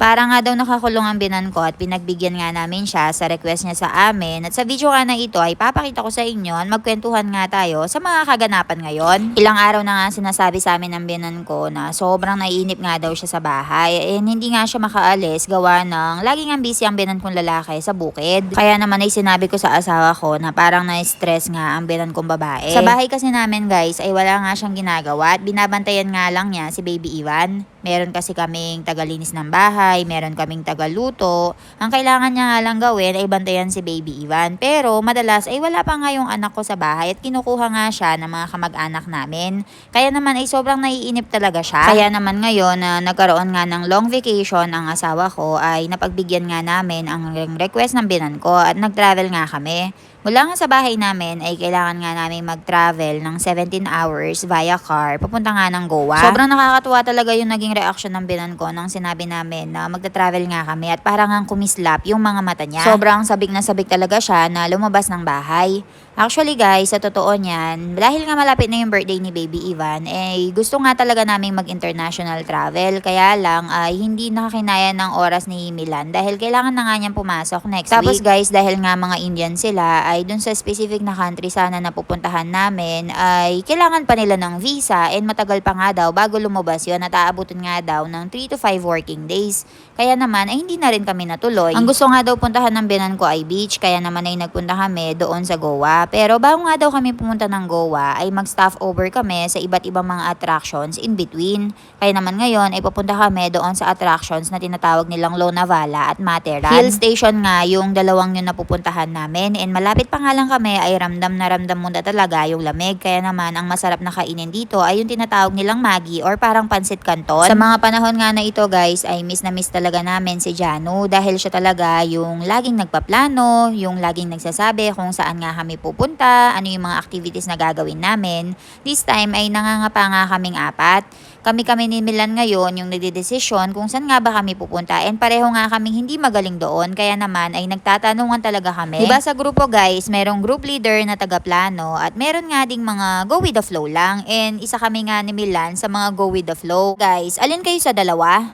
Para nga daw nakakulong ang binan ko at pinagbigyan nga namin siya sa request niya sa amin. At sa video nga na ito ay papakita ko sa inyo at magkwentuhan nga tayo sa mga kaganapan ngayon. Ilang araw na nga sinasabi sa amin ng binan ko na sobrang naiinip nga daw siya sa bahay. Hindi nga siya makaalis gawa ng laging ang busy ang binan kong lalaki sa bukid. Kaya naman ay sinabi ko sa asawa ko na parang na-stress nga ang binan kong babae. Sa bahay kasi namin guys ay wala nga siyang ginagawa at binabantayan nga lang niya si Baby Ivan. Meron kasi kaming tagalinis ng bahay, meron kaming tagaluto. Ang kailangan niya nga lang gawin ay bantayan si Baby Ivan. Pero madalas ay wala pa nga yung anak ko sa bahay at kinukuha nga siya ng mga kamag-anak namin. Kaya naman ay sobrang naiinip talaga siya. Kaya naman ngayon na nagkaroon nga ng long vacation ang asawa ko ay napagbigyan nga namin ang request ng binan ko at nag-travel nga kami. Mula nga sa bahay namin ay kailangan nga namin mag-travel ng 17 hours via car papunta nga ng Goa. Sobrang nakakatuwa talaga yung naging reaction ng binan ko nang sinabi namin na magta-travel nga kami at parang nga kumislap yung mga mata niya. Sobrang sabik na sabik talaga siya na lumabas ng bahay. Actually guys, sa totoo niyan, dahil nga malapit na yung birthday ni Baby Ivan, gusto nga talaga naming mag-international travel. Kaya lang ay hindi nakakinaya ng oras ni Milan dahil kailangan na nga niyang pumasok next week. Tapos guys, dahil nga mga Indian sila, ay dun sa specific na country sana na pupuntahan namin ay kailangan pa nila ng visa and matagal pa nga daw bago lumabas yun at aabutin nga daw ng 3 to 5 working days. Kaya naman ay hindi na rin kami natuloy. Ang gusto nga daw puntahan ng binan ko ay beach, kaya naman ay nagpunta kami doon sa Goa. Pero bago nga daw kami pumunta ng Goa ay mag-stop over kami sa iba't ibang mga attractions in between. Kaya naman ngayon ay pupunta kami doon sa attractions na tinatawag nilang Lonavala at Matheran. Hill station nga yung dalawang yun na pupuntahan namin and malapit pa nga lang kami ay ramdam na ramdam mo na talaga yung lamig. Kaya naman ang masarap na kainin dito ay yung tinatawag nilang Maggi or parang pansit canton. Sa mga panahon nga na ito guys ay miss na miss talaga namin si Janu dahil siya talaga yung laging nagpaplano, yung laging nagsasabi kung saan nga kami pupunta, ano yung mga activities na gagawin namin. This time ay nangangapa nga kaming apat. Kami ni Milan ngayon yung nagdedesisyon kung saan nga ba kami pupunta and pareho nga kaming hindi magaling doon kaya naman ay nagtatanungan talaga kami. Diba sa grupo guys, merong group leader na tagaplano at meron nga ding mga go with the flow lang and isa kami nga ni Milan sa mga go with the flow. Guys, alin kayo sa dalawa?